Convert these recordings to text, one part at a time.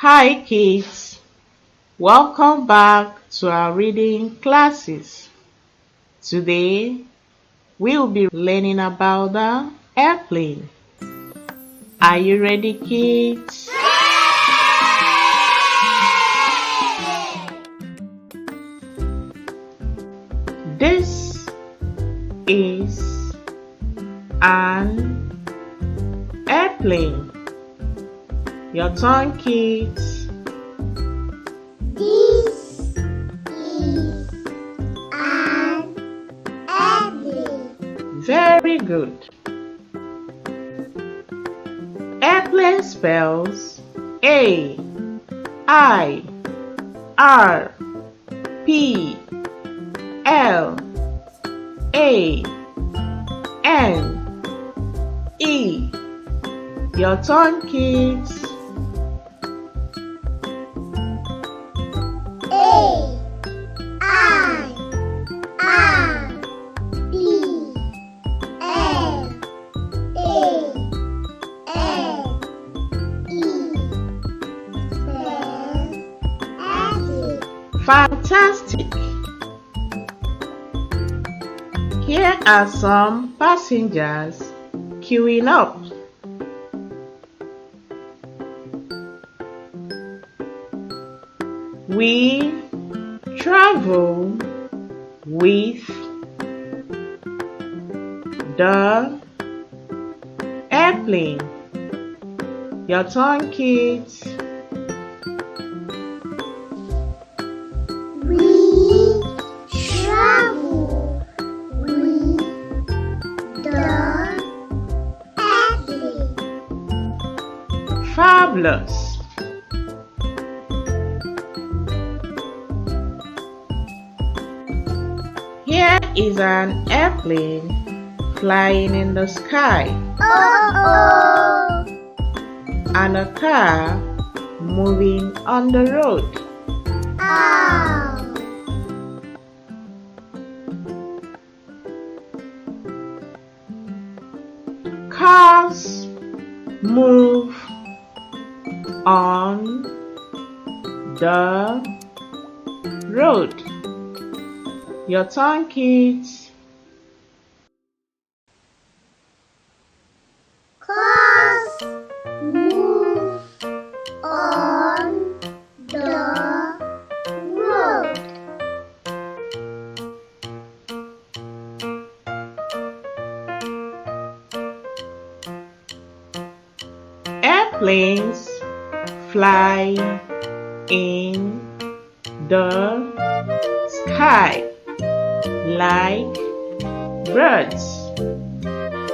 Hi kids, welcome back to our reading classes. Today we'll be learning about the airplane. Are you ready kids? This is an airplane. Your turn kids. This is an airplane. Very good. Airplane spells A I R P L A N E. Your turn kids. Fantastic! Here are some passengers queuing up. We travel with the airplane. Your turn, kids. We travel with the airplane. Fabulous! Here is an airplane flying in the sky. Oh! And a car moving on the road. Oh! Cars move on the road. Your turn, kids. Cars move on the road. Airplanes fly in the sky like birds.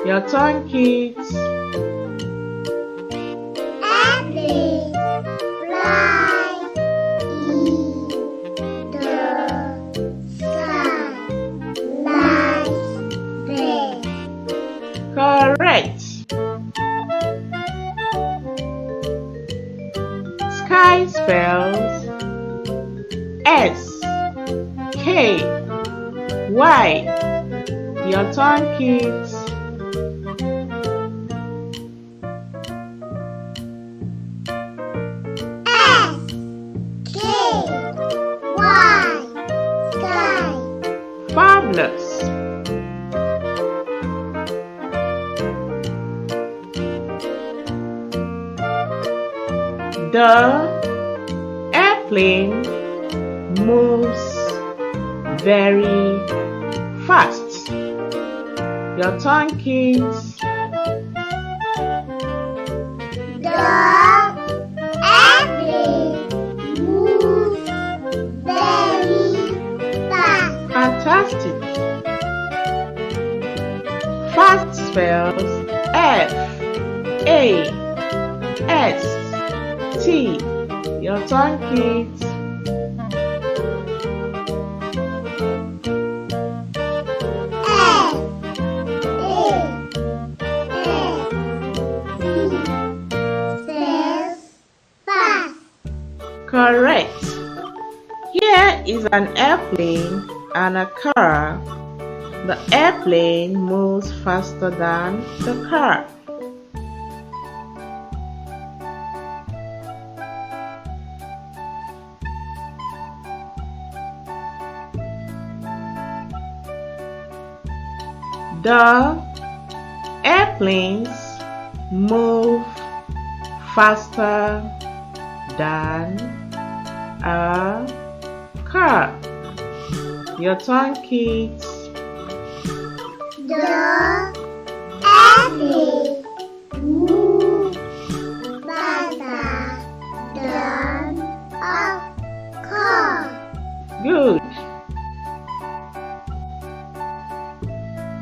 Your turn, kids. Airplanes fly in the sky like birds. Correct. Sky spells S-K-Y. Your turn, kids. S-K-Y. Sky. Fabulous. The airplane moves very fast. Your turn, kids. The airplane moves very fast. Fantastic. Fast spells F-A-S-T. Your turn, kids. Correct. Here is an airplane and a car. The airplane moves faster than the car. The airplanes move faster than a car. Your turn, kids. The airplane moves faster than a car. Good.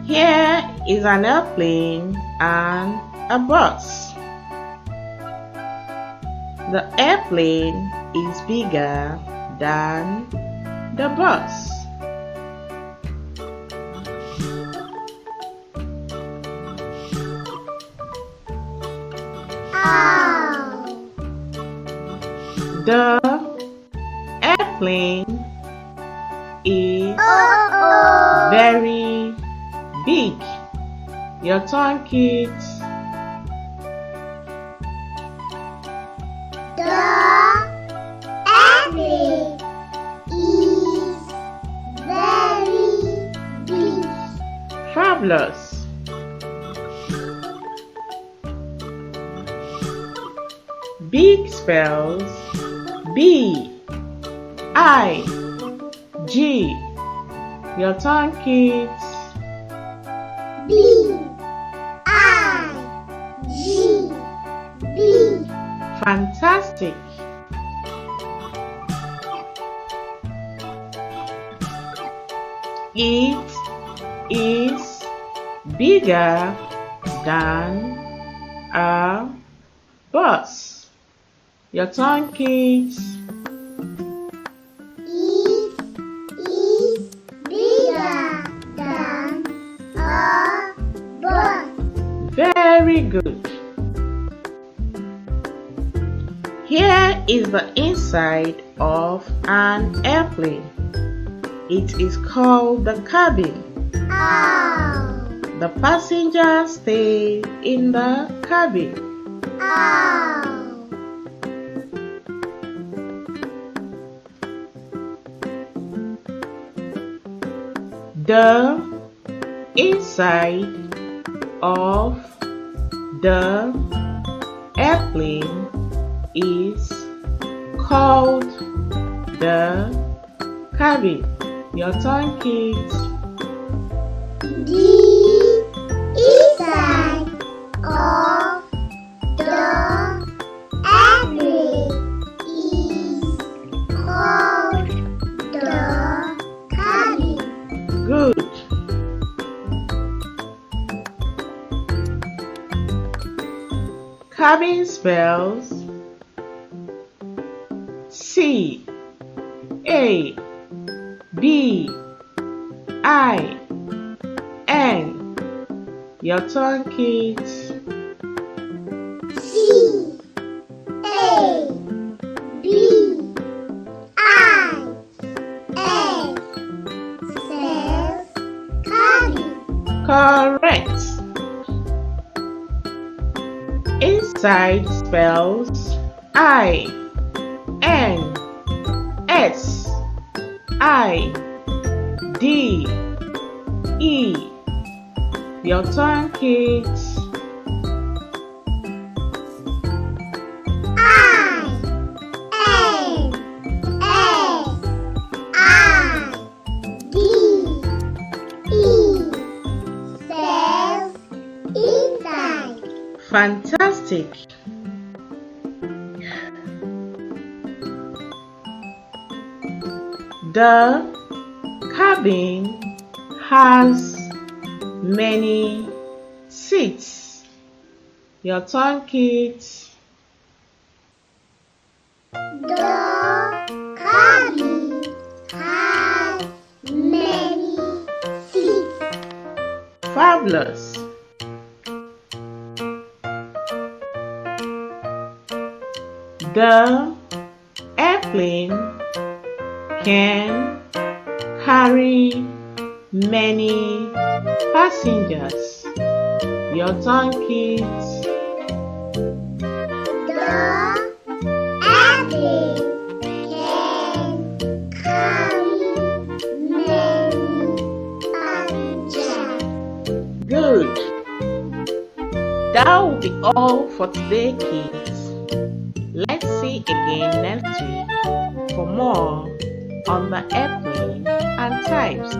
Here is an airplane and a bus. The airplane is bigger than the bus. Ow. The airplane is Uh-oh. very big. Your turn, kids. The airplane is very big. Fabulous. Big spells B-I-G. Your turn, kids. B-I-G. Big. Fantastic. It is bigger than a bus. Your turn, kids. It is bigger than a bus. Very good. Here is the inside of an airplane. It is called the cabin. Ow. The passengers stay in the cabin. Ow. The inside of the airplane is called the cabin. Your turn, kids. The inside of the airplane is called the cabin. Good. Cabin spells C-A-B-I-N. Your turn, kids. C-A-B-I-N. Spells cabin. Correct. Inside spells I-N-S-I-D-E. Your turn, kids. I-N-S-I-D-E. Spells inside. Fantastic. The cabin has many seats. Your turn, kids. The cabin has many seats. Fabulous. The airplane can carry many passengers. Your turn, kids. The airplane can carry many passengers. That will be all for today, kids. Let's see again next week for more on the airplane and types.